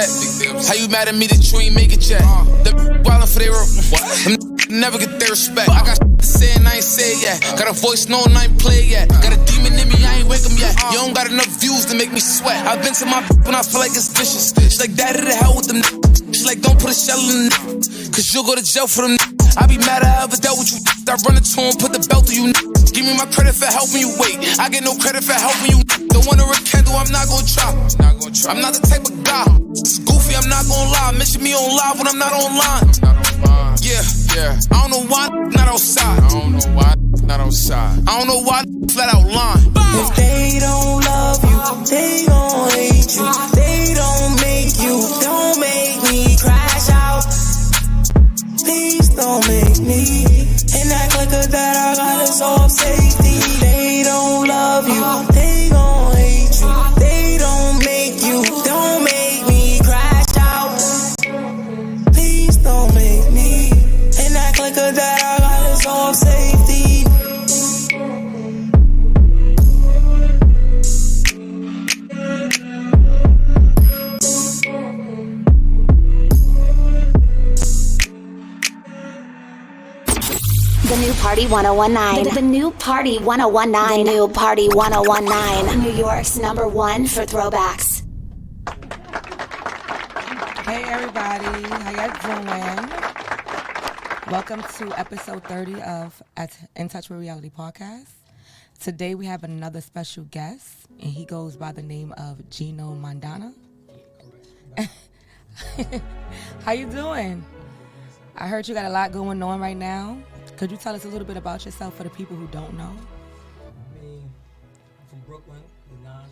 set. How you mad at me that you ain't make it yet? The wildin' for their them never get their respect. I got to say and I ain't say it yet. Got a voice known I ain't play yet. Got a demon in me, I ain't wake 'em yet. You don't got enough views to make me sweat. I've been to my when I feel like it's vicious. She like daddy to hell with them. She like don't put a shell in the cause you'll go to jail for them. I be mad I ever dealt with you. I run into him, put the belt to you. Give me my credit for helping you wait. I get no credit for helping you. Don't want to rekindle, I'm not gonna drop. I'm not the type of guy. It's goofy, I'm not gonna lie. Mention me on live when I'm not online. Yeah. I don't know why not outside. I don't know why flat out lying. If they don't love you, they gon' hate you. They don't make you, don't make me crash out. Please don't make me in that clicker that I got us off safety. They don't love you, they gon' hate you. They don't make you, don't make me crash out. Please don't make me in that clicker that I got us off safety. The new Party 1019. The new Party 1019. The new Party 1019. New York's #1 for throwbacks. Hey everybody, how y'all doing? Welcome to episode 30 of In Touch with Reality podcast. Today we have another special guest, and he goes by the name of GINO MONDANA. How you doing? I heard you got a lot going on right now. Could you tell us a little bit about yourself for the people who don't know? I mean, I'm from Brooklyn, the 9.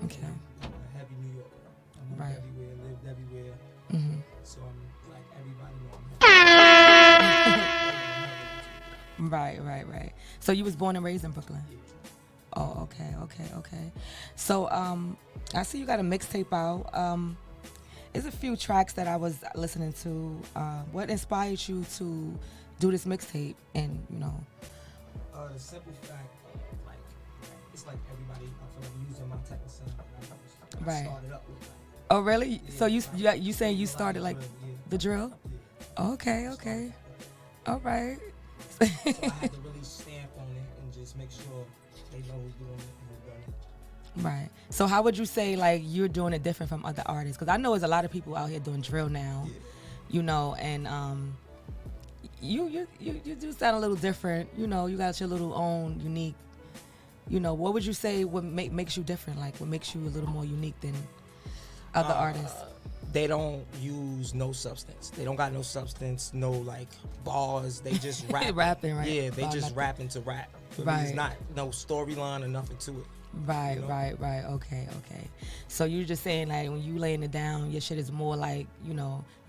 Okay. I'm a heavy New Yorker. I moved Right. everywhere, lived everywhere. Mm-hmm. So I'm like everybody know I'm Right. So you was born and raised in Brooklyn? Yeah. Oh, okay. So I see you got a mixtape out. There's a few tracks that I was listening to. What inspired you to do this mixtape? And The simple fact, like, it's like everybody, I feel like using my type of sound. I Right. started up with like. Oh, really? Yeah, So you saying you started like the drill? Yeah. Okay. All right. So I had to really stamp on it and just make sure they know who's doing it and who done it. Right. So how would you say like you're doing it different from other artists? Because I know there's a lot of people out here doing drill now, and you do sound a little different. You got your little own unique. What would you say makes you different? Like what makes you a little more unique than other artists? They don't use no substance. They don't got no substance, no like bars. They just rap. Rapping, right? Yeah, they About just nothing. rapping to rap. Right. It's not no storyline or nothing to it. Right, You know? right. Okay. So you're just saying like when you laying it down, your shit is more like, you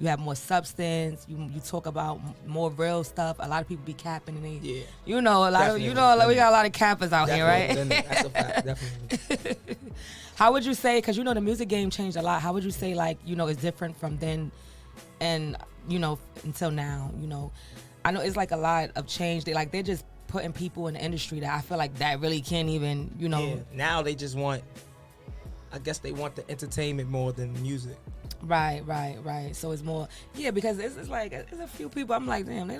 have more substance. You talk about more real stuff. A lot of people be capping and they, Yeah. a lot Definitely. of, we got a lot of cappers out here, right? That's a fact, definitely. How would you say, because the music game changed a lot, how would you say like, it's different from then and, until now, I know it's like a lot of change. They're just putting people in the industry that I feel like that really can't even, Yeah. Now they just want, I guess they want the entertainment more than the music. Right. So it's more, because it's like, there's a few people, I'm like, damn, they're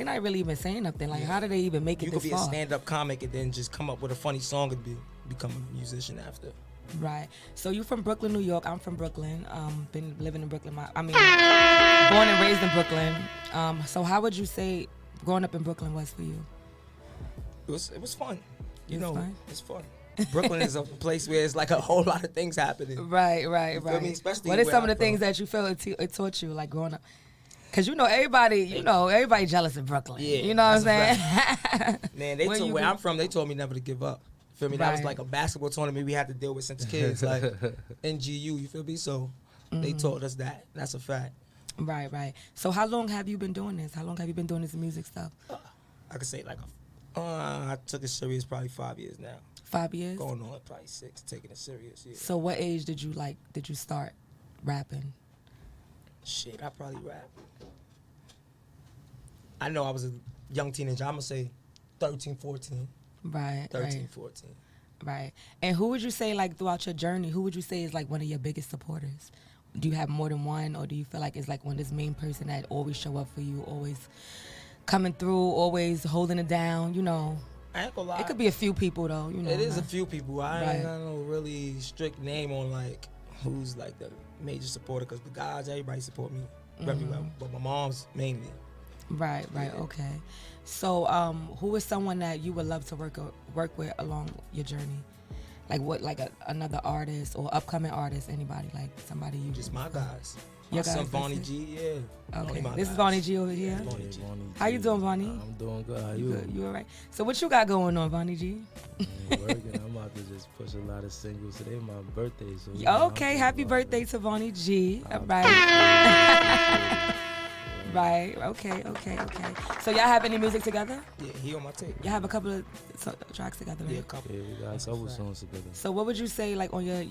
not really even saying nothing. Like, how do they even make it You this could be far? a stand-up comic and then just come up with a funny song and become a musician after. Right. So you from Brooklyn, New York. I'm from Brooklyn. Been living in Brooklyn. Born and raised in Brooklyn. So how would you say growing up in Brooklyn was for you? It was fun. Fun? It's fun. Brooklyn is a place where it's like a whole lot of things happening. Right. You feel me? Especially What are where some of I'm the things from. that you feel it taught you, like growing up? Because everybody jealous of Brooklyn. Yeah, you know what I'm saying? Man, where I'm from, they told me never to give up. Feel me? That was Right. like a basketball tournament we had to deal with since kids, like NGU. You feel me? So they taught us that. That's a fact. Right. So how long have you been doing this? How long have you been doing this music stuff? I could say like I took it serious probably 5 years now. 5 years? Going on probably 6, taking it serious. Yeah. So what age did you start rapping? Shit, I probably rap. I know I was a young teenager. I'm going to say 13, 14. Right. 13, 14. Right. And who would you say, like, throughout your journey, who would you say is, like, one of your biggest supporters? Do you have more than one, or do you feel like it's, like, one this main person that always show up for you, always coming through, always holding it down, you know? I ain't gonna lie. It could be a few people, though, you know. It is a few people. I ain't Right. got no really strict name on, like, who's, like, the major supporter, because the guys, everybody support me very well, but my mom's mainly. Right, okay. So, who is someone that you would love to work with along your journey? Like what, like another artist or upcoming artist, anybody, like somebody you Just my guys. My Your son guys, VONNYG, that's yeah. Okay, Only my this is guys. VONNYG over here. VONNY G. How you doing, Vonnie? I'm doing good. How You you? good? You all right? So what you got going on, Vonnie G? Working. I'm about to just push a lot of singles. Today my birthday, so Okay, happy birthday to Vonnie G. All right. Right. Okay. So y'all have any music together? Yeah, he on my tape. Y'all have a couple of tracks together, right? Yeah, a couple. Yeah, we got a couple songs together. So what would you say, like, on your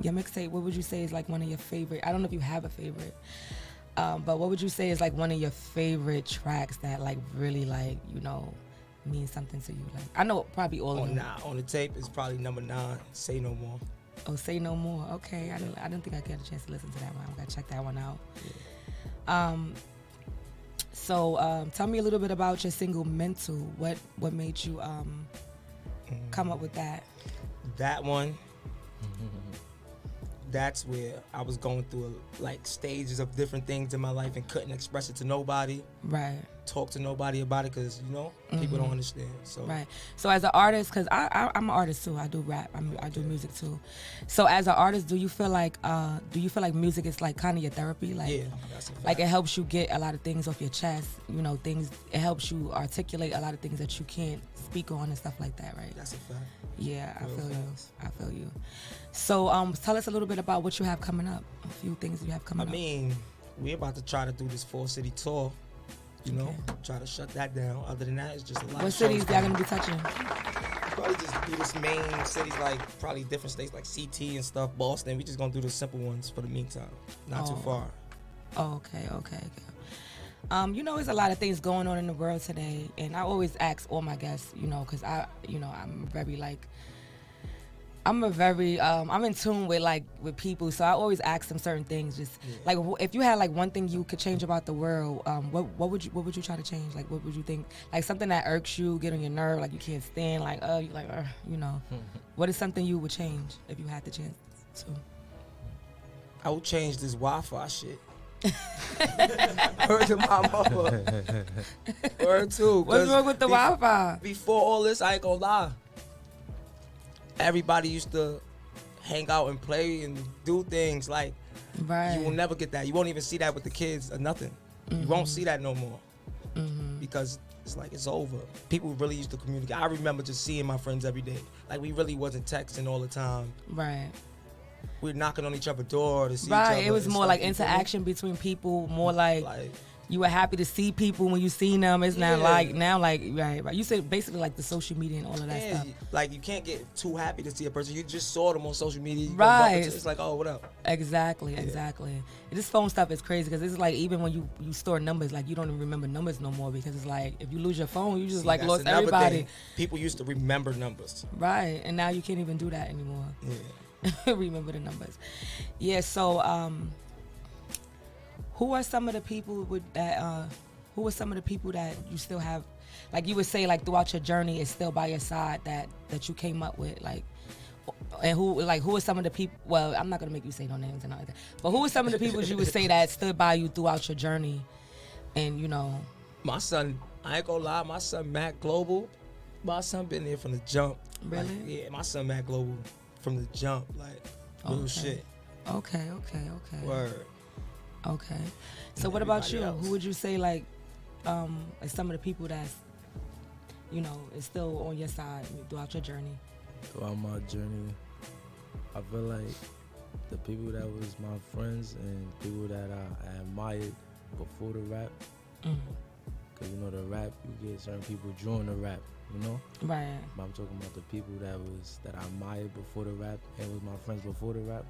mixtape, what would you say is like one of your favorite? I don't know if you have a favorite, but what would you say is like one of your favorite tracks that like really, like, you know, means something to you? Like, I know probably all of them. On the tape is probably number 9, Say No More. Oh, Say No More. Okay, I didn't think I got a chance to listen to that one. I'm gonna check that one out. Yeah. So tell me a little bit about your single Mental. What made you come up with that? That one, that's where I was going through like stages of different things in my life and couldn't express it to nobody, Right. talk to nobody about it, because you know people don't understand. So Right. So as an artist, because I'm an artist too. I do rap. I do music too. So as an artist, do you feel like music is like kind of your therapy? Like, yeah, that's a fact. like it helps you get a lot of things off your chest. You know, things. It helps you articulate a lot of things that you can't speak on and stuff like that, right? That's a fact. Yeah, I Real feel facts. you. I feel you. So tell us a little bit about what you have coming up. A few things you have coming I up. mean, we're about to try to do this 4-city tour. You know, Okay. try to shut that down. Other than that, it's just a lot What of cities shows y'all going gonna be touching? Probably just do this main cities, like probably different states like CT and stuff, Boston. We just gonna do the simple ones for the meantime. Not too far. Oh, okay. You know, there's a lot of things going on in the world today, and I always ask all my guests, you know, because I'm in tune with people, so I always ask them certain things. Just like, if you had like one thing you could change about the world, what would you try to change? Like, what would you think? Like something that irks you, get on your nerve, like you can't stand, like you know. What is something you would change if you had the chance to? I would change this Wi-Fi shit. Word to my mama. Word too. What's wrong with the Wi-Fi? Before all this, I ain't gonna lie. Everybody used to hang out and play and do things like Right. you will never get that. You won't even see that with the kids or nothing. You won't see that no more because it's like it's over. People really used to communicate. I remember just seeing my friends every day. Like we really wasn't texting all the time. Right. We're knocking on each other's door to see each other. Right. It was and more stuff, like you feel me? interaction between people, more like Like you were happy to see people when you seen them. It's not Yeah. like right. You said basically like the social media and all of that yeah, stuff. like you can't get too happy to see a person. You just saw them on social media. You go Right. bump into- It's like, oh, what up? Exactly. This phone stuff is crazy because it's like even when you store numbers, like you don't even remember numbers no more because it's like if you lose your phone, you just See, like that's lost another everybody. thing. People used to remember numbers. Right. And now you can't even do that anymore. Yeah. Remember the numbers. Yeah. So who are some of the people who are some of the people that you still have, like you would say, like throughout your journey is still by your side that you came up with, like, and who are some of the people? Well, I'm not gonna make you say no names and all like that. But who are some of the people you would say that stood by you throughout your journey, and you know? My son, I ain't gonna lie, my son Matt Global, my son been there from the jump. Really? Like, yeah, my son Matt Global from the jump, like real Okay. shit. Okay. Word. Okay. So And what about everybody you? else. Who would you say like is some of the people that's, you know, is still on your side throughout your journey? Throughout my journey, I feel like the people that was my friends and people that I admired before the rap, Cause you know the rap, you get certain people join the rap, you know. Right. But I'm talking about the people that I admired before the rap and was my friends before the rap.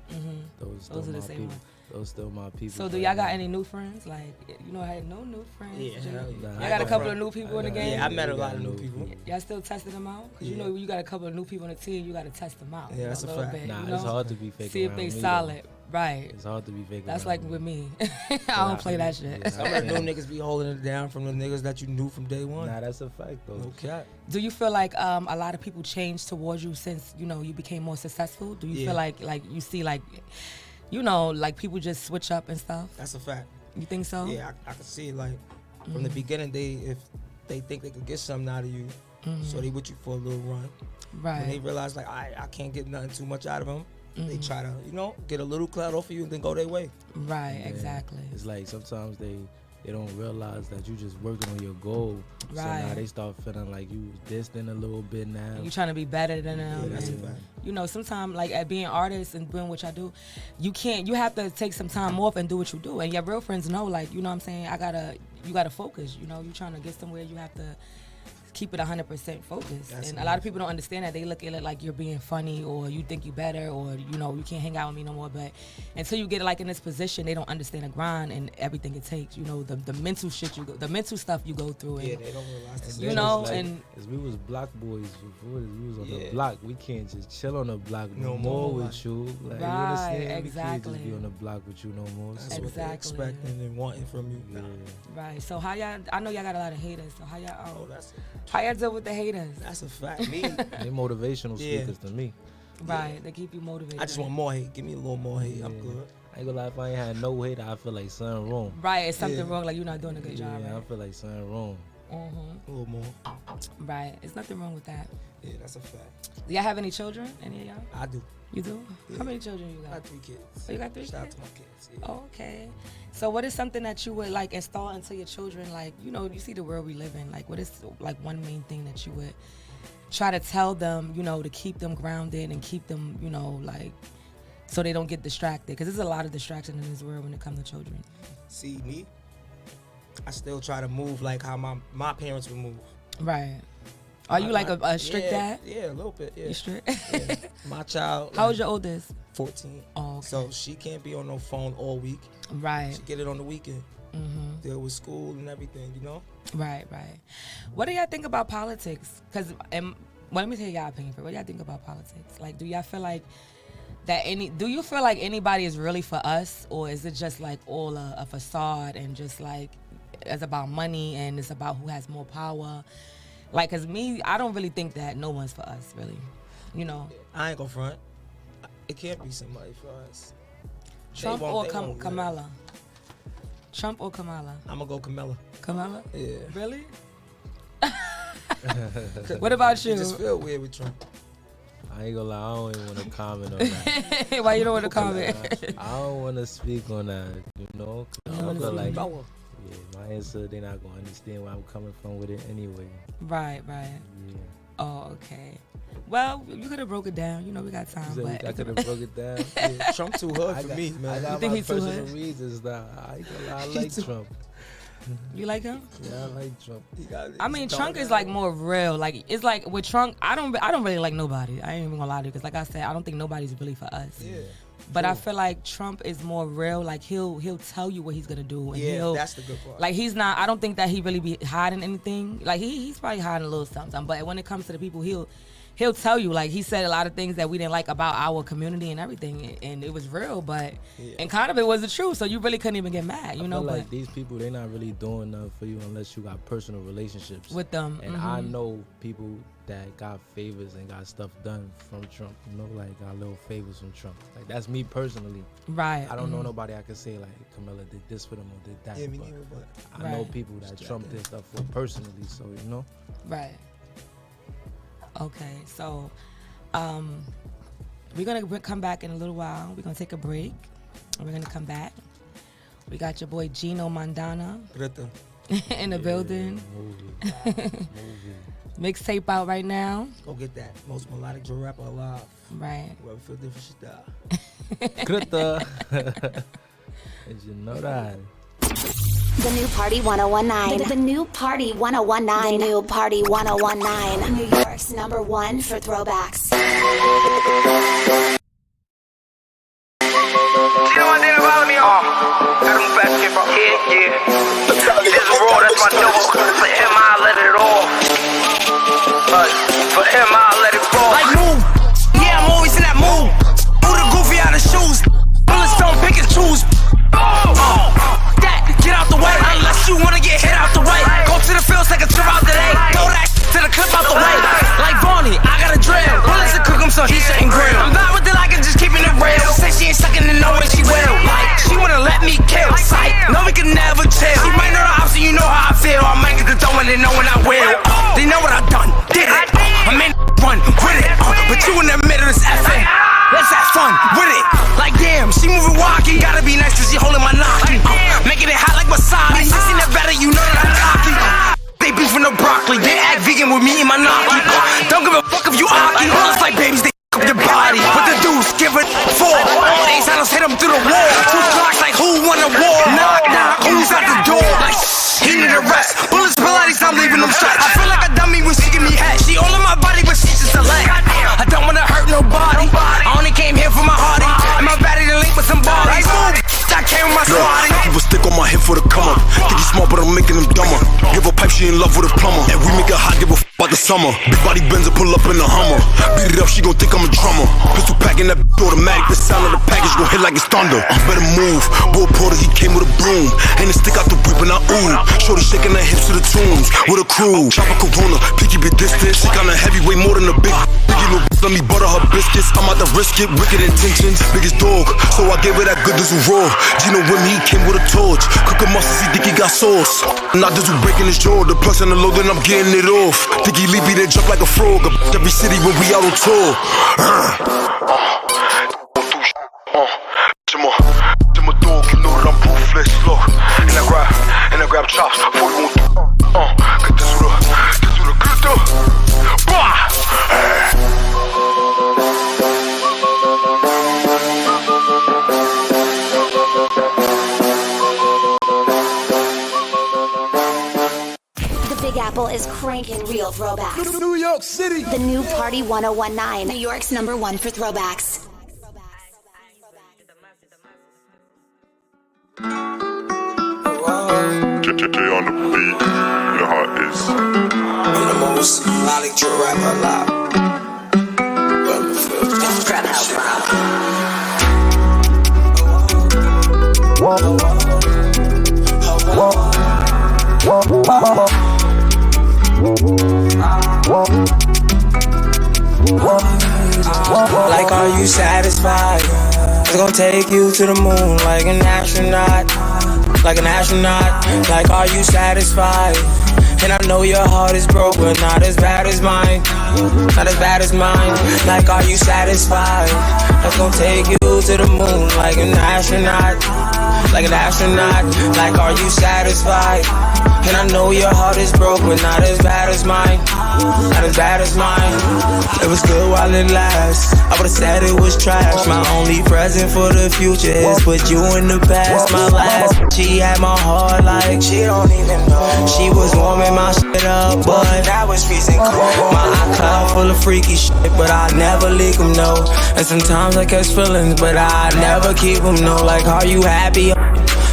Those are the my same people. ones. Those still my people. So do y'all got any new friends? Like, you know, I had no new friends. Yeah, Jay? hell yeah. Y'all got a couple of new people in the game? Yeah, I met a lot of new people. Y'all still testing them out? Because you know, you got a couple of new people in the team, you got to test them out. Yeah, that's a little fact. bit, Nah, you know? it's hard to be fake. See if they solid. Right. It's hard to be fake. That's like with me. I don't play that shit. Some of the new niggas be holding it down from the niggas that you knew from day one. Nah, that's a fact though. No cap. Do you feel like a lot of people changed towards you since, you know, you became more successful? Do you feel like you see like, you know, like people just switch up and stuff? That's a fact. You think so? Yeah, I can see like from the beginning, if they think they could get something out of you, so they with you for a little run. Right. When they realize like I can't get nothing too much out of them, they try to, you know, get a little clout off of you and then go their way. Right, exactly. It's like sometimes they don't realize that you just working on your goal. Right. So now they start feeling like you distant a little bit now. You trying to be better than them. Yeah, that's a and, fact. you know, sometimes like at being artists and doing what I do, you have to take some time off and do what you do. And your real friends know, like, you know what I'm saying? You gotta focus. You know, you trying to get somewhere, you have to keep it 100% focused. That's and amazing. a lot of people don't understand that. They look at it like you're being funny or you think you better or, you know, you can't hang out with me no more. But until you get like in this position, they don't understand the grind and everything it takes. You know, the mental shit the mental stuff you go through. And, Yeah, they don't realize this. you know, like, and as we was block boys before this, we was on the Yeah. block. We can't just chill on the block no No more more. with you. Like, you Right, understand? We can't exactly. just be on the block with you no more. That's So, what they're Exactly. expecting and wanting from you. yeah. right. So how y'all? I know y'all got a lot of haters. So how y'all? Oh, that's How y'all deal with the haters? a fact. Me, They motivational Yeah. speakers to me. Right. They keep you motivated. I just want more hate. Give me a little more hate. I'm Yeah. good. I ain't gonna lie, if I ain't had no hate, I feel like something wrong. Right. It's something Yeah. wrong. Like you're not doing a good job. Yeah, I Right. feel like something wrong. A little more. Right. It's nothing wrong with that. Yeah, that's a fact. Do y'all have any children? Any of y'all? I do. You do? Yeah. How many children you I got? got 3 kids. Oh, you got 3 Shout out kids? to my kids. Yeah. Oh, okay. So what is something that you would like install into your children? Like, you know, you see the world we live in. Like, what is like one main thing that you would try to tell them, you know, to keep them grounded and keep them, you know, like, so they don't get distracted? Because there's a lot of distraction in this world when it comes to children. See, me, I still try to move like how my parents would move. Right. Are you like a strict yeah, dad? Yeah, a little bit. Yeah. You strict? Yeah. My child. How old's your oldest? 14. Oh, okay. So she can't be on no phone all week. Right. She get it on the weekend. Deal with school and everything, you know? Right, right. What do y'all think about politics? Because, well, let me tell y'all opinion first. What do y'all think about politics? Like, do y'all feel like do you feel like anybody is really for us, or is it just like all a facade and just like it's about money and it's about who has more power? Like, cause me, I don't really think that no one's for us, really. You know, I ain't gonna front. It can't be somebody for us. Trump won't- or they won't Kamala. Trump or Kamala. I'm gonna go Camilla. Kamala. Yeah. Really? What about you? It just feel weird with Trump. I ain't gonna lie, I don't even want to comment on that. Why you don't want to comment? I don't want to speak on that, you know? 'Cause I feel like, yeah, my answer, they're not gonna understand where I'm coming from with it anyway. Right, right. Yeah. Oh, okay. Well, you could have broke it down. You know, we got You time. said But I could have broke it down. Yeah, Trump too hood I for got, me, I man. got You think my he's too personal hood? reasons now. I ain't gonna lie, I He like too- Trump. you like him? Yeah, I like Trump. I mean, Trump is like more real. Like, it's like with Trump, I don't really like nobody. I ain't even gonna lie to you, because like I said, I don't think nobody's really for us. Yeah. But I feel like Trump is more real. Like he'll tell you what he's gonna do, and Yeah, he'll that's the good part. like he's not. I don't think that he really be hiding anything. Like he's probably hiding a little something. But when it comes to the people, he'll tell you. Like he said a lot of things that we didn't like about our community and everything, and it was real. But and kind of it was the truth. So you really couldn't even get mad, you I know. feel But like these people, they're not really doing nothing for you unless you got personal relationships with them, And I know people that got favors and got stuff done from Trump, you know, like got little favors from Trump. Like that's me personally. right. I don't know nobody I can say like Camilla did this for them or did that. Yeah, me but neither, but I know Right. people that Trump did stuff for personally, so you know. Right. Okay, so we're gonna come back in a little while. We're gonna take a break. And we're gonna come back. We got your boy GINO MONDANA Greta. in the building. Movie. Mixtape out right now. Go get that. Most melodic drill rapper alive. Right. Whoever feel different should die. Greta. And you know that. The new Party 1019. The new Party 1019. The new Party 1019. New York's #1 for throwbacks. You know one thing about me, I don't back here from here, This is raw, that's my dope. For him, I let it all. But for him, I let it fall. Like move, yeah, I'm always in that mood. Who the goofy out of shoes? Bullets don't pick and choose. That, get out the way. Unless you wanna get hit out the way. Go to the fields, take a trip out today. Throw that to the clip out the way. Like Vonny, I got a drill. Bullets to cook him, so he shouldn't grill. I'm bad with it, like I'm just keeping it real. Say she ain't sucking to know what she will. Like, she wanna let me kill. Sight, no, we can never chill. She might know the option, you know how I feel. I might get the dough and they know when I will. They know what I done, did it. I mean, run with it. But you in the middle of this effing. Let's have fun with it. Like damn, she moving walking. Gotta be nice cause she holding my knocking. Making it hot like wasabi. 16 that better, you know that I'm cocky. They beef with no broccoli. They act vegan with me in my knocky. Don't give a fuck if you aki. Bullets like babies, they up your body. With the deuce, give it 4. They silence hit them through the wall. 2 clocks like who won the war? Knock, knock, who's at the door? Like he need a rest. Bullets Pilates, I'm leaving them stretched. I feel like a dummy when she give me head. She all in my body, but she's just a leg. I don't wanna hurt nobody. I only came here for my hearty. And my body to link with some bodies. I came with my squad. Keep a stick on my hip for the come up. Think he's smart, but I'm making him dumber. Give a pipe, she in love with a plumber. And we make it hot, give a f about the summer. Big body Benzer, pull up in the Hummer. Beat it up, she gon' think I'm a drummer. Pistol packing that automatic. The sound of the package gon' hit like it's thunder. Better move. Bull Porter, he came with a broom. And the stick out the whip and I ooh. Shorty shaking her hips to the tunes. With a crew. Chopper Corona, picky bit distant. She kinda heavyweight, more than a big. Biggie little let me butter her biscuits. I'm out to risk it, wicked intentions. Biggest dog, so I gave her that good dizzle raw. GINO with me, he came with a torch. Cook him muscles, he think he got sauce. Not dizzle breaking his jaw. The plugs and the load, then I'm getting it off. Think he leave me there jump like a frog. Every city when we out on tour. To my dog, you know that I'm ruthless. Look, and I grab chops. 41. Get this to the glitter. Bah! Big Apple is cranking real throwbacks. New York City. The new Party 1019. New York's #1 for throwbacks. JJ on the beat, you know how it is. I'm the most melodic drill rapper alive. Trap house Like, are you satisfied? It's gonna take you to the moon like an astronaut. Like an astronaut. Like, are you satisfied? And I know your heart is broke, but not as bad as mine. Not as bad as mine. Like, are you satisfied? That's gonna take you to the moon like an astronaut. Like an astronaut. Like, are you satisfied? And I know your heart is broke, but not as bad as mine. Not as bad as mine. It was good while it lasts. I would've said it was trash. My only present for the future is put you in the past. My last, she had my heart like she don't even know. She was warming my shit up, but that was freezing cold. My iCloud full of freaky shit, but I never leak them, no. And sometimes I catch feelings, but I never keep them, no. Like, are you happy?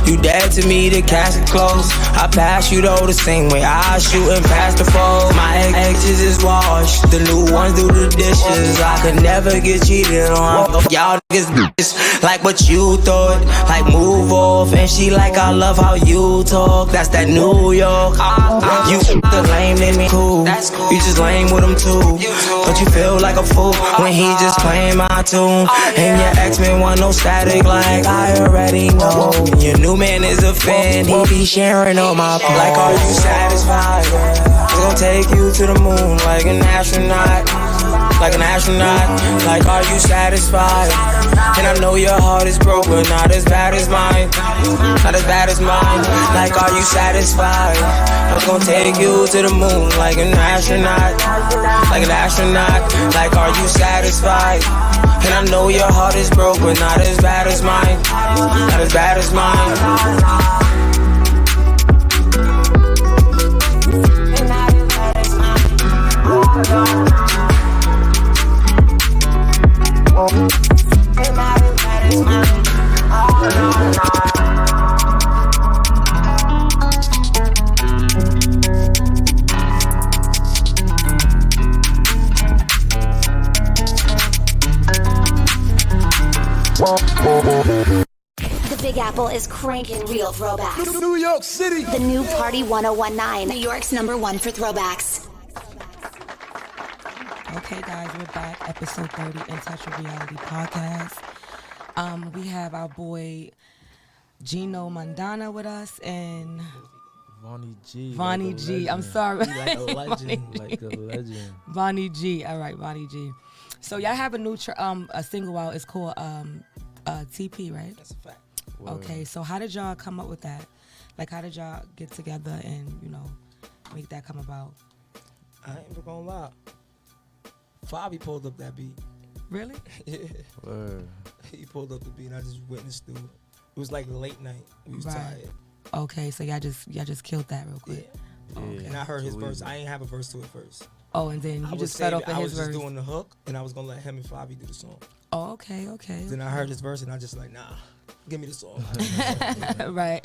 You dead to me, the casket closed. I pass you though the same way I shoot and pass the fold. My exes is washed, the new ones do the dishes. I could never get cheated on. Y'all niggas like what you thought. Like, move off, and she like, I love how you talk. That's that New York. You the lame, then me cool. You just lame with him too. Don't you feel like a fool when he just playing my tune? And your ex-man want no static, like I already know. Your new man is a fan, he be sharing on my phone. Like, are you satisfied? It's gonna take you to the moon like an astronaut. Like an astronaut. Like, are you satisfied? And I know your heart is broke, but not as bad as mine. Not as bad as mine. Like, are you satisfied? I'm gonna take you to the moon like an astronaut. Like an astronaut. Like, are you satisfied? And I know your heart is broke, but not as bad as mine. Not as bad as mine. The Big Apple is cranking real throwbacks. New York City. The new Party 1019, New York's #1 for throwbacks. Okay, guys, we're back. Episode 30, In Touch with Reality podcast. We have our boy GINO MONDANA with us and Vonny G. I'm sorry. Like a legend. Like a legend. Vonny G. All right, Vonny G. So y'all have a new a single out. It's called TP, right? That's a fact. Word. Okay, so how did y'all come up with that? Like, how did y'all get together and, you know, make that come about? I ain't even gonna lie. Fabi pulled up that beat. Really? Yeah. Word. He pulled up the beat and I just witnessed through. It was like late night. We was tired. Okay, so y'all just killed that real quick. Yeah. Okay. And I heard his verse. I ain't have a verse to it first. Oh, and then you just fed off of I his was verse. just doing the hook and I was gonna let him and Fabi do the song. Oh, okay. Then I heard his verse and I just like, nah, give me the song. Right.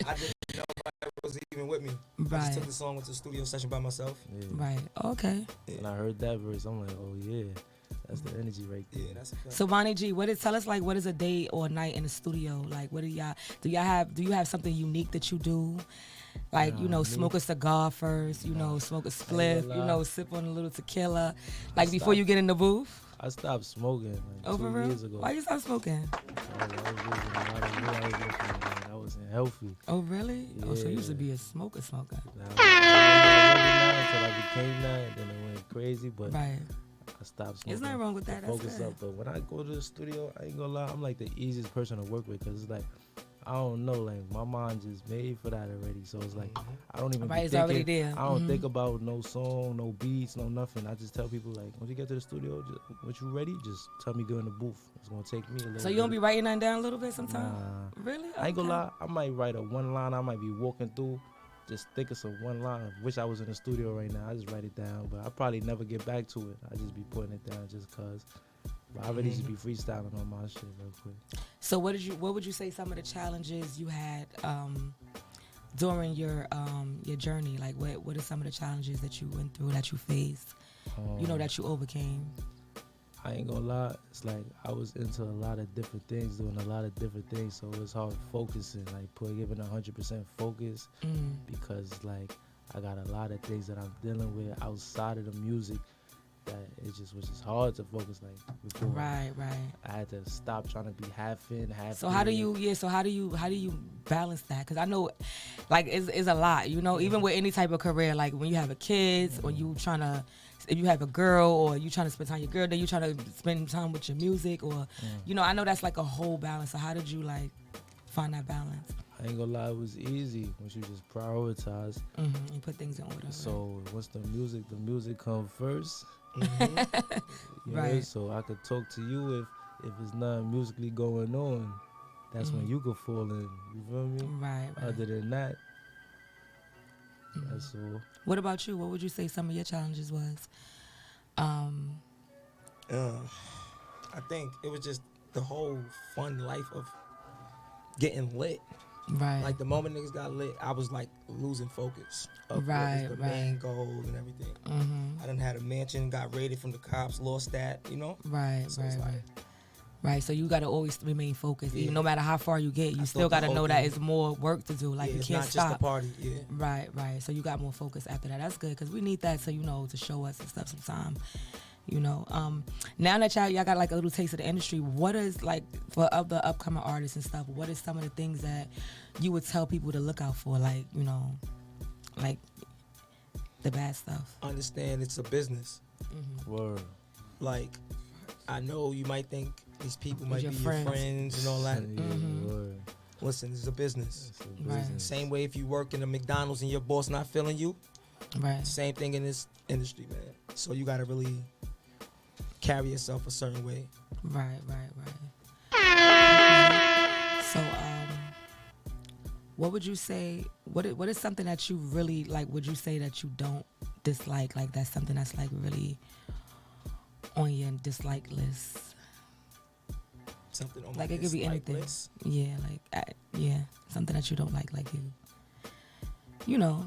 I didn't know nobody was even with me. I Right. just took the song, went to the studio session by myself. Yeah. Right. Okay. And I heard that verse, I'm like, oh yeah, that's the energy right there. Yeah, that's a fact. So Vonny G, tell us like what is a day or a night in the studio? Like what do you have something unique that you do? Like, you know, smoke a cigar first, you know, smoke a spliff, you know, sip on a little tequila. Like before you get in the booth? I stopped smoking like For 2 real? years ago. Why you stop smoking? I wasn't healthy. Oh really? Oh, so you used to Yeah. be a smoker. Now, until I became that, and then it went crazy, but Right. I stopped smoking. There's nothing wrong with that. to That's focus good. up. But when I go to the studio, I ain't gonna lie, I'm like the easiest person to work with because it's like, I don't know, like my mind just made for that already. So it's like I don't even Right, be it's already thinking. there. I don't think about no song, no beats, no nothing. I just tell people like, when you get to the studio, just, when you ready, just tell me go in the booth. It's gonna take me a little. So you don't be writing that down a little bit sometimes? Nah. Really? I ain't gonna Okay. lie, I might write a one line. I might be walking through, just think of some one line. Wish I was in the studio right now. I just write it down, but I probably never get back to it. I just be putting it down just cause. But I really just be freestyling on my shit real quick. So what would you say some of the challenges you had during your journey? Like what are some of the challenges that you went through, that you faced, you know, that you overcame? I ain't gonna lie, it's like I was into a lot of different things, doing a lot of different things, so it's hard focusing, like giving 100% focus because like I got a lot of things that I'm dealing with outside of the music that it just was just hard to focus like before. Right. I had to stop trying to be half in, half So how do in. you balance that? Because I know, like, it's a lot. You know, even with any type of career, like when you have a kids or you trying to, if you have a girl or you trying to spend time with your girl, then you trying to spend time with your music or, you know, I know that's like a whole balance. So how did you like find that balance? I ain't gonna lie, it was easy once you just prioritize. And put things in order. So once the music come first. You know, Right. so I could talk to you if it's nothing musically going on. That's when you could fall in. You feel me? Right. Other than that, that's all. What about you? What would you say some of your challenges was? I think it was just the whole fun life of getting lit. Right. Like the moment niggas got lit, I was like losing focus of Right, what was the right. main goal and everything. I done had a mansion, got raided from the cops, lost that, you know? Right, So it's like, Right, so you gotta always remain focused. Even no matter how far you get, you I still thought the gotta whole know that thing- it's more work to do. Like yeah, you it's can't not stop. just a party, yeah. Right. So you got more focus after that. That's good because we need that, so you know, to show us and stuff sometime. You know, now that y'all got like a little taste of the industry, what is like for other upcoming artists and stuff? What is some of the things that you would tell people to look out for? Like, you know, like the bad stuff. Understand it's a business. Word. Like, I know you might think these people might your be friends. your friends and all that. Yeah, word. Listen, it's a business. It's a Right. business. Same way if you work in a McDonald's and your boss not feeling you, Right. same thing in this industry, man. So you gotta really carry yourself a certain way. Right. So, what would you say? What is something that you really like? Would you say that you don't dislike? Like that's something that's like really on your dislike list. Something on Like my it could be dislike anything. list. Yeah, yeah, something that you don't like you know,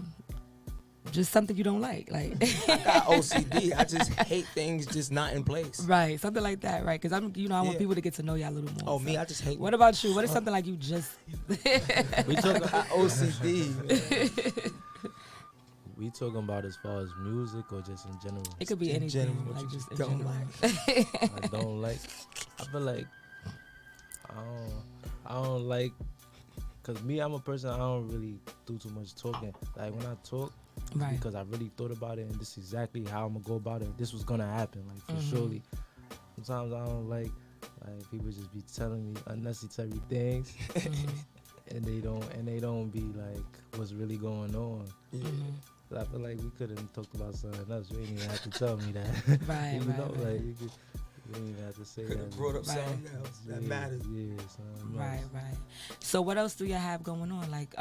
just something you don't like. I got OCD. I just hate things just not in place. Right, something like that, right? Because I want Yeah. people to get to know y'all a little more. Oh, me, I just hate. What about you? What is something like you just? We talking got OCD. we talking about as far as music or just in general? It could be In anything, general, what like you just in don't general. I don't like. I feel like I don't like. Cause me, I'm a person. I don't really do too much talking. Like when I talk, it's Right. because I really thought about it and this is exactly how I'm gonna go about it. This was gonna happen, like for surely. Sometimes I don't like people just be telling me unnecessary things, and they don't be like what's really going on. Yeah. I feel like we could have talked about something else. You didn't even have to tell me that. Right, Even right, though, right. like, you didn't even have to say Could that. have brought up Right. something else that Yeah, matters. Yeah, something Right, else. right. So what else do you have going on? Like,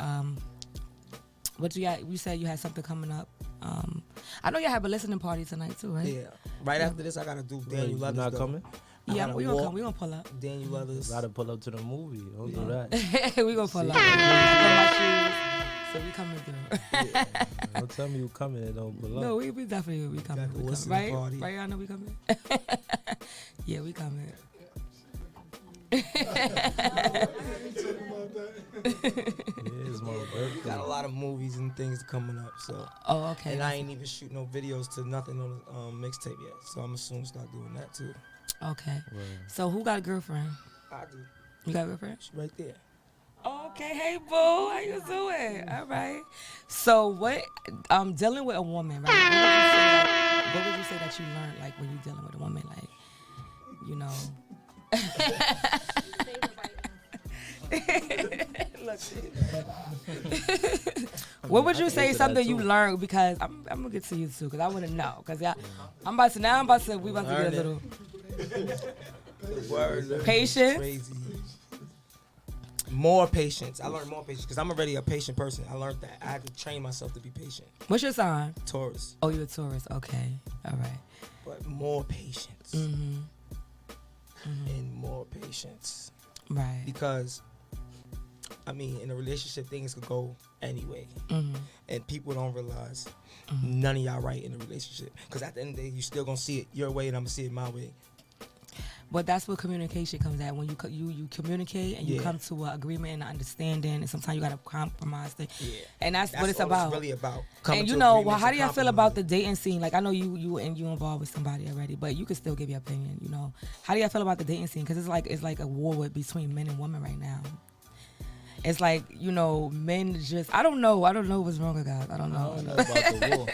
what you got? You said you had something coming up. I know you have a listening party tonight too, right? Yeah. Right after this, I gotta do Daniel You Leathers. not though. coming? I Yeah, gotta we gonna walk come. We gonna pull up. Daniel Leathers. Gotta pull up to the movie. Don't do that. We gonna pull up. See? I put my shoes, so we coming through. Don't tell me you coming and don't pull up. No, we definitely we coming. Got the We listening coming. Right? party. Right? I know we coming. Yeah, we coming. Yeah, it's my birthday. Got a lot of movies and things coming up, so. Oh, okay. And I ain't even shoot no videos to nothing on the mixtape yet, so I'm soon start doing that too. Okay. Right. So who got a girlfriend? I do. You got a girlfriend? She's right there. Okay, hey boo, how you doing? All right. So what? Dealing with a woman, right? What would you say that you learned, like when you dealing with a woman, like, you know? Look. What would you say something you learned? Because I'm gonna get to you too, because I want to know. Because we about to get a little Word. patience. Crazy. More patience. I learned more patience because I'm already a patient person. I learned that I had to train myself to be patient. What's your sign? Taurus. Oh, you're a Taurus. Okay. All right. But more patience. Mm-hmm. And more patience. Right. Because, I mean, in a relationship, things could go anyway. Mm-hmm. And people don't realize none of y'all right in a relationship. Because at the end of the day, you still going to see it your way and I'm going to see it my way. But that's where communication comes at. When you communicate and you come to an agreement and an understanding, and sometimes you got to compromise things. Yeah. And that's what it's all about. It's really about. And you know, well, how do y'all feel about the dating scene? Like, I know you involved with somebody already, but you can still give your opinion. You know, how do y'all feel about the dating scene? Because it's like a war between men and women right now. It's like, you know, men just I don't know what's wrong with guys. I don't know. I don't know about the war.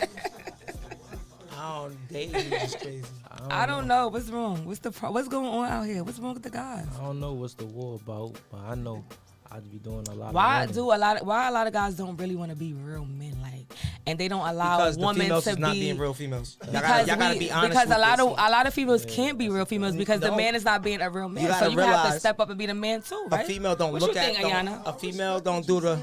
Dating is crazy. I don't know what's wrong. What's going on out here? What's wrong with the guys? I don't know what's the war about, but I know I'd be doing a lot. Why of a lot of guys don't really want to be real men, like, and they don't allow Because the women females to is be not being real females. Y'all because gotta be honest. because with a this. lot of females can't be real females because the No. man is not being a real man. gotta So you have to realize step up and be the man too, right? A female don't what look you at think, don't- Ayana? a female don't do the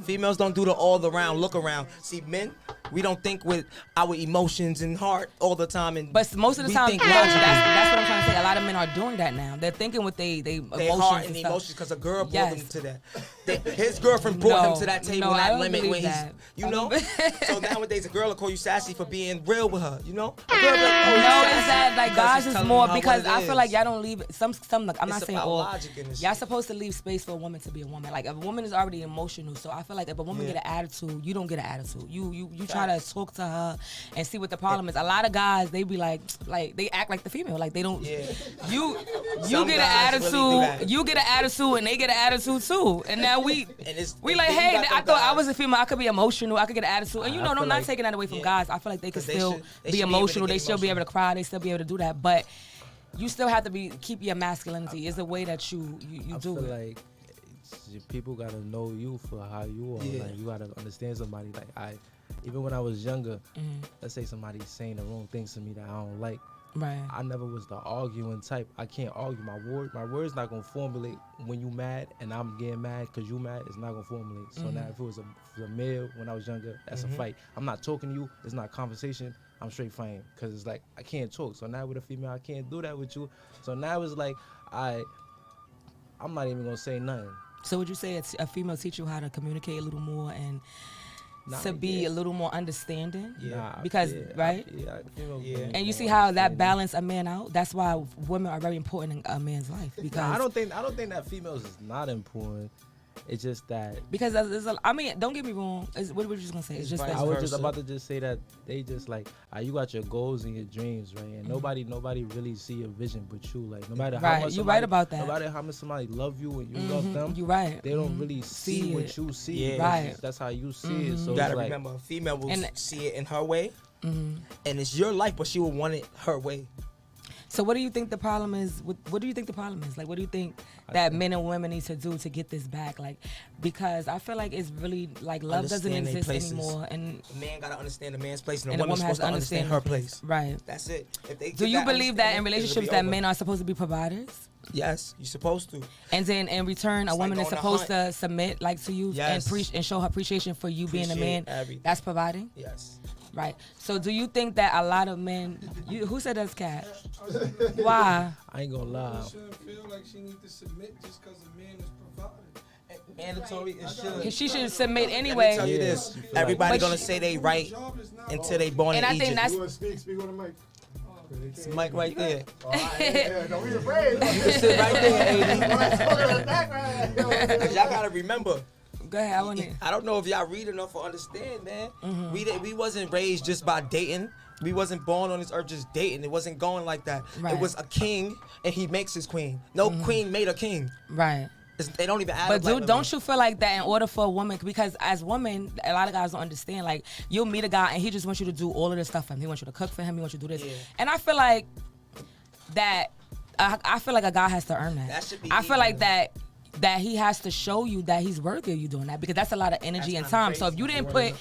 females don't do the all around look around. See, men, we don't think with our emotions and heart all the time, and But most of the we time, think no, logically. that's what I'm trying to say. A lot of men are doing that now. They're thinking with they They emotions heart and and stuff. emotions because a girl brought Yes. him to that. His girlfriend brought him No, to that table no, and I that don't limit believe when he's, that. you I know. don't- So nowadays, a girl will call you sassy for being real with her, you know. A girl be like, oh, No, you it's sassy that like because guys she's is telling more you how because what it I feel like is. y'all don't leave some like I'm It's not saying about all. logic in this Y'all shit. supposed to leave space for a woman to be a woman. Like if a woman is already emotional, so I feel like if a woman Yeah. get an attitude, you don't get an attitude. You try to talk to her and see what the problem is. A lot of guys they be like they act like the female, like they don't. Yeah. You Some get guys an really do attitude, that. you get an attitude, and they get an attitude too. And now we it's- we and like, then you hey, got I them thought I guys- was a female, I could be emotional, I could get an attitude, and you I know, I'm feel not like- taking that away from Yeah. guys. I feel like they could 'Cause they still should- they be should be able to emotional, get they still be able to emotional. cry, they still be able to do that, but you still have to keep your masculinity. It's the way that you I do feel it. like people gotta know you for how you are. Yeah. Like you gotta understand somebody. Like even when I was younger, let's say somebody's saying the wrong things to me that I don't like. Right. I never was the arguing type. I can't argue. My word's not gonna formulate when you mad and I'm getting mad because you mad. It's not gonna formulate. So now if it was a male when I was younger, that's a fight. I'm not talking to you. It's not conversation. I'm straight fighting because it's like I can't talk. So now with a female, I can't do that with you. So now it's like I'm not even gonna say nothing. So would you say it's a female teach you how to communicate a little more and to be a little more understanding? Because right? And you see how that balance a man out. That's why women are very important in a man's life. Because I don't think that females is not important. It's just that because I mean, don't get me wrong. What were you just gonna say? It's just that I was just about to just say that they just like you got your goals and your dreams, right? And nobody really see your vision but you. Like no matter how much you're right about that. No matter how much somebody love you and you love them, you're right. They don't really see what you see. Yeah. Right. That's how you see it. So you gotta it's remember, a female will see it in her way, and it's your life, but she will want it her way. So what do you think the problem is? What do you think the problem is? Like, what do you think that men and women need to do to get this back? Like, because I feel like it's really like love doesn't exist anymore, and a man gotta understand a man's place, and a woman's supposed to understand her place. Right. That's it. Do you believe that in relationships that men are supposed to be providers? Yes, you're supposed to. And then in return, a woman is supposed to submit like to you and show her appreciation for you being a man. That's providing. Yes. Right. So do you think that a lot of men, who said that's cat? Why? I ain't gonna lie. She shouldn't feel like she needs to submit just because a man is providing. Mandatory is she should submit anyway. Let me tell you this. Everybody gonna say they right until they born in Egypt. And I think that's... Speak on the mic. It's the mic right there. Don't be afraid. You can sit right there, 80. Y'all gotta remember. Go ahead, I don't know if y'all read enough or understand, man. We wasn't raised just by dating. We wasn't born on this earth just dating. It wasn't going like that. Right. It was a king, and he makes his queen. No queen made a king. Right. They don't even add But up like don't you feel like that in order for a woman, because as women, a lot of guys don't understand, like you'll meet a guy and he just wants you to do all of this stuff for him. He wants you to cook for him. He wants you to do this. Yeah. And I feel like that, I feel like a guy has to earn that. That should be I feel like that he has to show you that he's worthy of you doing that, because that's a lot of energy and time. So if you didn't put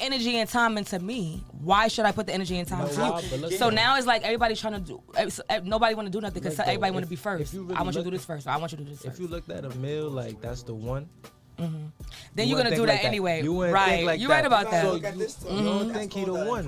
energy and time into me, why should I put the energy and time into you? So now it's like everybody's trying to do. Nobody want to do nothing because everybody want to be first. Really I want you to do this first. I want you to do this first. If you looked at a male like that's the one, then you're gonna do that anyway. You wouldn't right? Think like you're that. right about that. So you don't think he the one.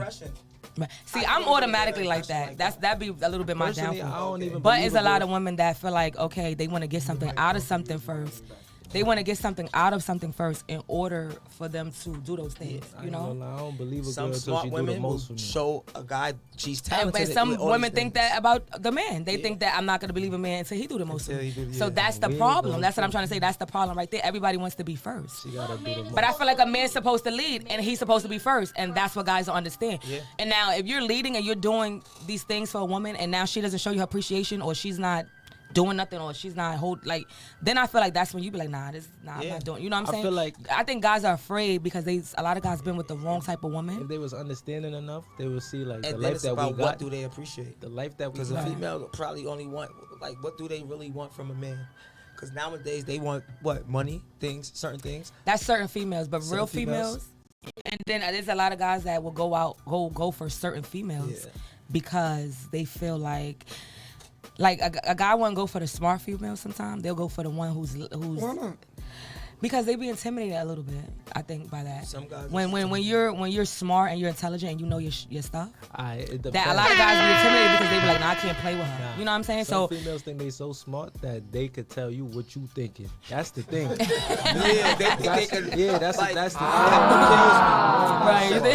See, I'm automatically like that. That'd be a little bit my downfall. I don't even but it's a lot of women that feel like, okay, they want to get something out of something first. They want to get something out of something first in order for them to do those things. You know, I don't believe some girl smart she women do the most will for me. show a guy she's talented. And some women think that about the man. They think that I'm not gonna believe a man until he do the most for me. So that's the problem. That's what I'm trying to say. That's the problem right there. Everybody wants to be first. She gotta do the most. But I feel like a man's supposed to lead and he's supposed to be first, and that's what guys don't understand. Yeah. And now if you're leading and you're doing these things for a woman, and now she doesn't show you her appreciation, or she's not doing nothing, or she's not then I feel like that's when you be like, I'm not doing. You know what I'm saying? I feel like I think guys are afraid because a lot of guys been with the wrong type of woman. If they was understanding enough, they would see like and the life that we got. What do they appreciate? The life that we got. Because a female probably only want what do they really want from a man? Because nowadays they want what? Money, things, certain things. That's certain females, but real females. And then there's a lot of guys that will go for certain females because they feel like a guy won't go for the smart female sometimes. They'll go for the one who's Why not? Because they be intimidated a little bit, I think, by that. Some guys when you're smart and you're intelligent and you know your stuff. That a lot of guys be intimidated because they be like, I can't play with her. You know what I'm saying? Some females think they so smart that they could tell you what you thinking. That's the thing. They think they can. Yeah, that's the thing. Right. They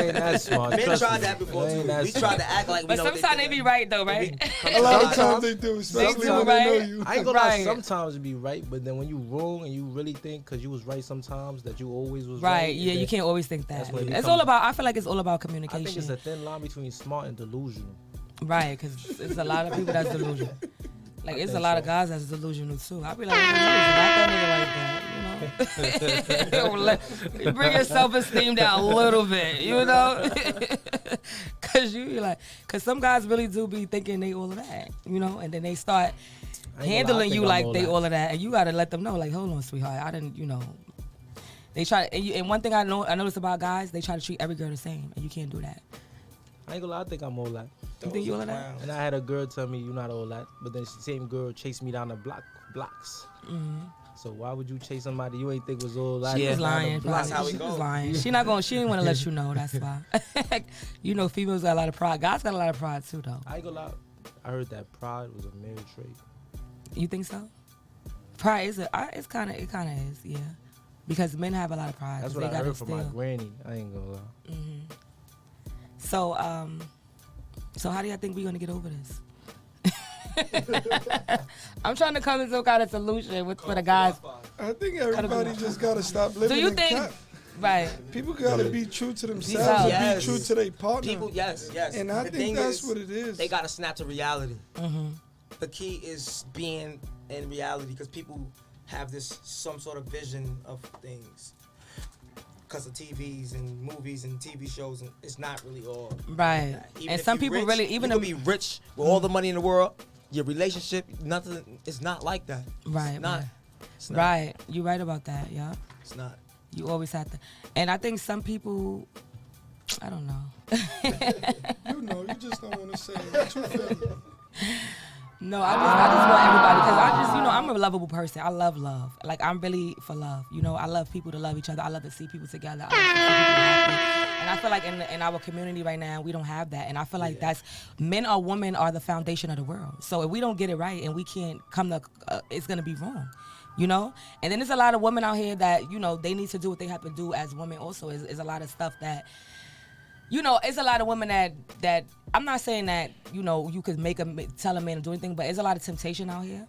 ain't that smart. Men tried that before too. We tried to act like we but know. But sometimes they be right though, right? A lot of times they do, especially when they know you. I ain't gonna lie, sometimes it be right, but then when you wrong and you really think because you was right sometimes that you always was right. Right, yeah, you can't always think that. It's all about, I feel like it's all about communication. I think it's a thin line between smart and delusional. Right, because there's a lot of people that's delusional. Like, it's a lot of guys that's delusional too. I be like, not that nigga like that, you know? Bring your self-esteem down a little bit, you know? Because some guys really do be thinking they all of that, you know? And then they start handling you like they all of that, and you gotta let them know, like, hold on, sweetheart, I didn't, you know. They try, and one thing I notice about guys, they try to treat every girl the same, and you can't do that. I ain't gonna lie, I think I'm all that. You think you all that? And I had a girl tell me you're not all that, but then the same girl chased me down the blocks. Mm-hmm. So why would you chase somebody you ain't think was all that? She is lying. That's how we She go. was lying. She didn't want to let you know. That's why. You know, females got a lot of pride. Guys got a lot of pride too, though. I ain't gonna lie. I heard that pride was a male trait. You think so? Pride is it kind of is, yeah. Because men have a lot of pride. That's they what I gotta heard from my granny. I ain't gonna lie. So, so how do y'all think we're gonna get over this? I'm trying to come to some kind of solution for the guys. I think everybody just gotta stop living Do you in think? cap. Right. People gotta be true to themselves Yes. and be true to their partner. People, yes. And I think that's what it is. They gotta snap to reality. The key is being in reality, because people have some sort of vision of things because of TVs and movies and TV shows, and it's not really all right. And some people rich, really even you can be rich with all the money in the world. Your relationship, nothing. It's not like that. Right. It's not. It's not. Right. You're right about that. Yeah. It's not. You always have to. And I think some people, I don't know. You know, you just don't want to say it. What you feel? No, I just want everybody, because I just, I'm a lovable person. I love love. Like, I'm really for love. I love people to love each other. I love to see people together. I love to see people happy. And I feel like in our community right now, we don't have that. And I feel like that's, men or women are the foundation of the world. So if we don't get it right and we can't come to, it's going to be wrong. And then there's a lot of women out here that, they need to do what they have to do as women also. Is a lot of stuff that, it's a lot of women that I'm not saying that, you could tell a man to do anything, but there's a lot of temptation out here,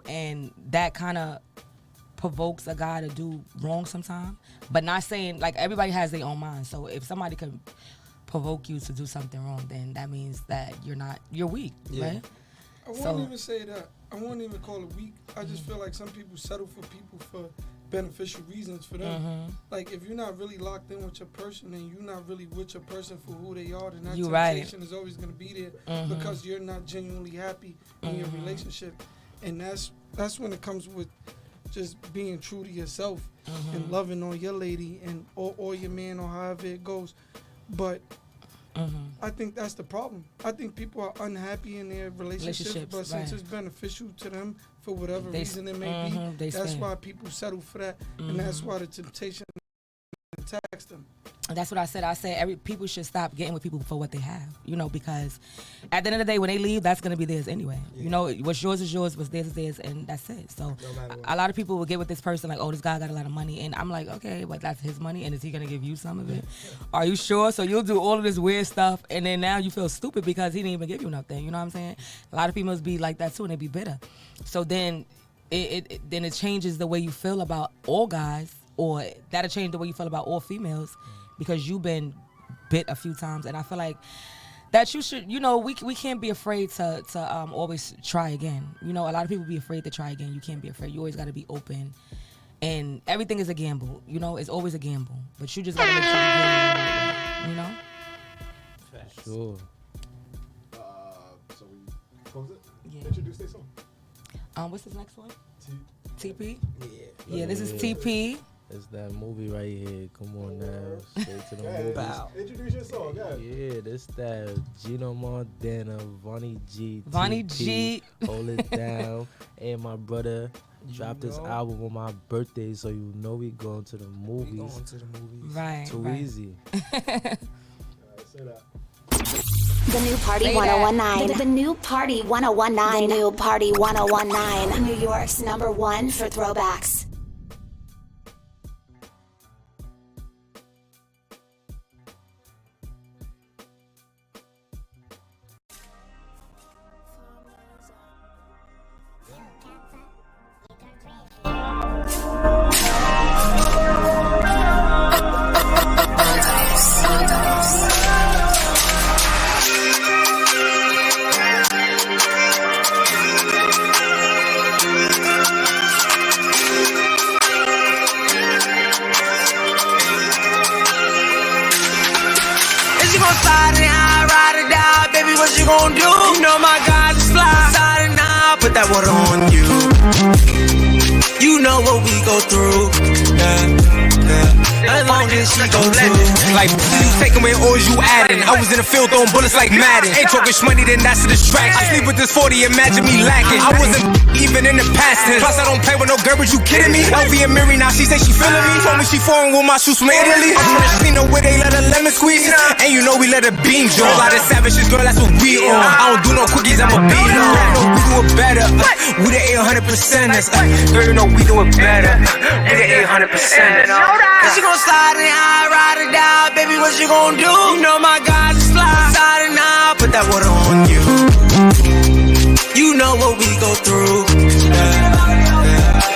and that kind of provokes a guy to do wrong sometimes. But not saying, like, everybody has their own mind. So if somebody can provoke you to do something wrong, then that means that you're weak, right? I won't even say that. I won't even call it weak. I just feel like some people settle for people for beneficial reasons for them. Like, if you're not really locked in with your person and you're not really with your person for who they are, then that temptation is always going to be there because you're not genuinely happy in your relationship. And that's when it comes with just being true to yourself and loving on your lady and or your man or however it goes. But I think that's the problem. I think people are unhappy in their relationships, but since it's beneficial to them for whatever reason it may be, that's why people settle for that, and that's why the temptation attacks them. That's what I said. I said people should stop getting with people for what they have, because at the end of the day, when they leave, that's going to be theirs anyway. What's yours is yours, what's theirs is theirs, and that's it. So a lot of people will get with this person like, oh, this guy got a lot of money, and I'm like, okay, but that's his money, and is he going to give you some of it? Are you sure? So you'll do all of this weird stuff, and then now you feel stupid because he didn't even give you nothing. You know what I'm saying? A lot of females be like that too, and they be bitter. So then it changes the way you feel about all guys, or that'll change the way you feel about all females. Because you've been bit a few times, and I feel like that you should, we can't be afraid to always try again. A lot of people be afraid to try again. You can't be afraid. You always got to be open, and everything is a gamble. It's always a gamble, but you just got to make sure you're doing it. Sure. So we close it. Yeah. Introduce this song. What's this next one? TP. Yeah. This is TP. It's that movie right here. Come on now. Straight to the movie. Bow. Introduce your song, guys. Yeah, this that GINO, MONDANA, VONNY9. VONNY9. Hold it down. And my brother dropped this album on my birthday, so we going to the movies. We going to the movies. Right. Too easy. Alright, say that. The new Party 1019. The new Party 1019. The new Party 1019. New York's #1 for throwbacks. What you gon' do? You know my guys is fly. Side and now, put that water on you. You know what we go through. Yeah. As long as she go to. Like, you taking away or you adding? I was in the field throwing bullets like Madden. Ain't talking money, then that's a distraction. I sleep with this 40, imagine me lacking. I wasn't even in the past tense. Plus, I don't play with no garbage, you kidding me? LV and Miri, now she say she feeling me. Told me she foreign with my shoes from Italy. I'm from the Chino where they let a lemon squeeze. And you know we let a bean draw. A lot of savages, girl, that's what we on. I don't do no cookies, I'm a beat on. We do it better. We the 800%ers. Girl, you know we do it better. We the 800%ers. She gon' slide and I ride it down, baby, what you gon' do? You know my guys is fly. Slide and I put that water on you. You know what we go through.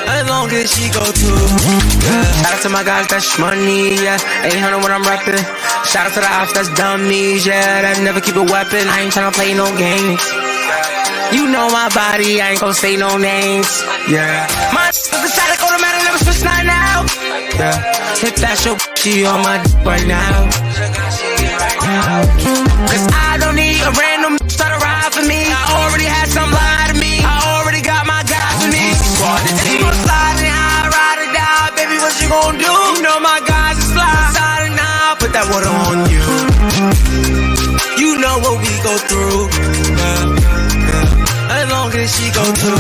As long as she go to. Shout out to my guys, that's money, yeah. 800 when I'm rapping. Shout out to the ops, that's dummies, yeah. That never keep a weapon. I ain't tryna play no games. You know my body, I ain't gon' say no names. Yeah. My exotic automatic, never switch line now. Yeah. If that's your she on my right now. Cause I don't need a random to ride for me. I already had some lie to me. I already got my guys with me. She gon' slide and I ride it down, baby, what you gon' do? You know my guys is fly. Slide and I put that water on you. You know what we go through. As long as she go to.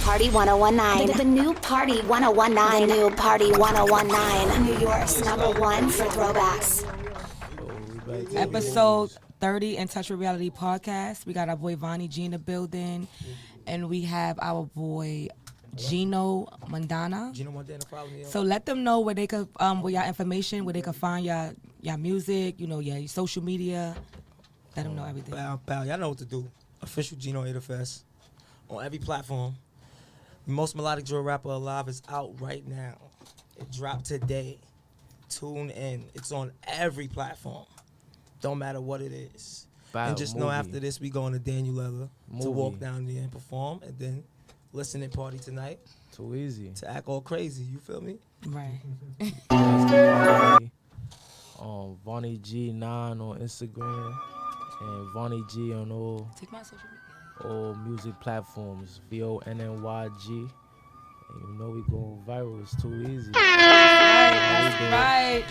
Party 1019. The new Party 1019. The new Party 1019. New York's #1 for throwbacks. Episode 30 in Touch with Reality podcast. We got our boy VONNYG in the building, and we have our boy GINO MONDANA. GINO MONDANA, follow me. So let them know where they could, where your information, where they could find your music, you know, your social media. Let them know everything. Pal, y'all know what to do. Official GINO Fest on every platform. Most melodic drill rapper alive is out right now. It dropped today. Tune in. It's on every platform. Don't matter what it is. And just know after this, we going to Daniel Leather to walk down there and perform, and then listen and party tonight. Too easy. To act all crazy. You feel me? Right. VONNYG9 on Instagram and VONNYG on all. Take my social media. All music platforms, VONNYG. And you know we going viral, it's too easy. That's right.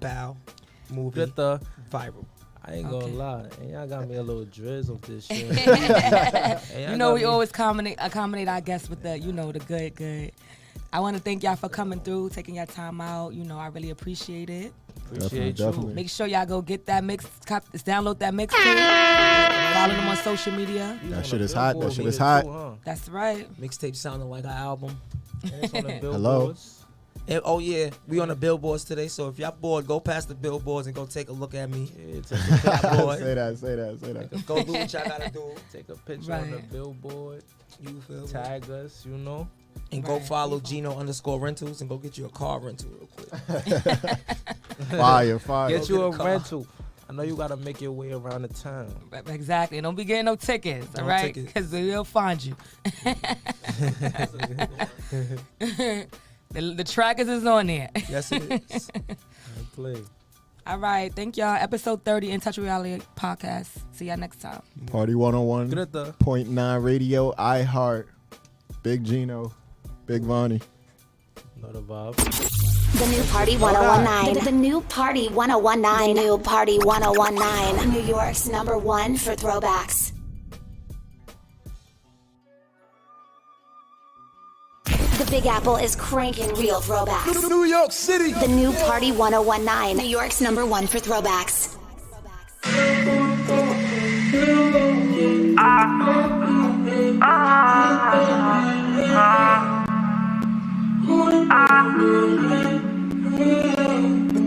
Bow, movie, Get the viral. I ain't gonna lie, and y'all got me a little drizz of this shit. You know we always accommodate our guests with the, you know, the good. I want to thank y'all for coming through, taking your time out. You know, I really appreciate it. Appreciate you. Definitely. Make sure y'all go get that download that mix too. Follow them on social media. That shit is hot. That shit is hot. That's right. Mixtape sounding like an album. And it's on the Hello. billboards. And, oh yeah, we on the billboards today. So if y'all bored, go past the billboards and go take a look at me. Yeah, take a picture. Say that. Go do what y'all gotta do. Take a picture on the billboard. You feel me? Tag us, you know. And go follow GINO_rentals and go get you a car rental real quick. Fire. Get you a rental. I know you gotta make your way around the town. Exactly. Don't be getting no tickets, all right? Because we'll find you. The trackers is on there. Yes, it is. Play. All right. Thank y'all. Episode 30 in Touch with Reality podcast. See y'all next time. Party 101.9 Radio, iHeart, Big GINO, Big Vonnie. Not a vibe. The new Party 1019. The new Party 1019. The new Party 1019. New York's #1 for throwbacks. The Big Apple is cranking real throwbacks. New York City. The new Party 1019. New York's #1 for throwbacks.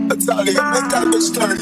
Italia, make that bitch turn.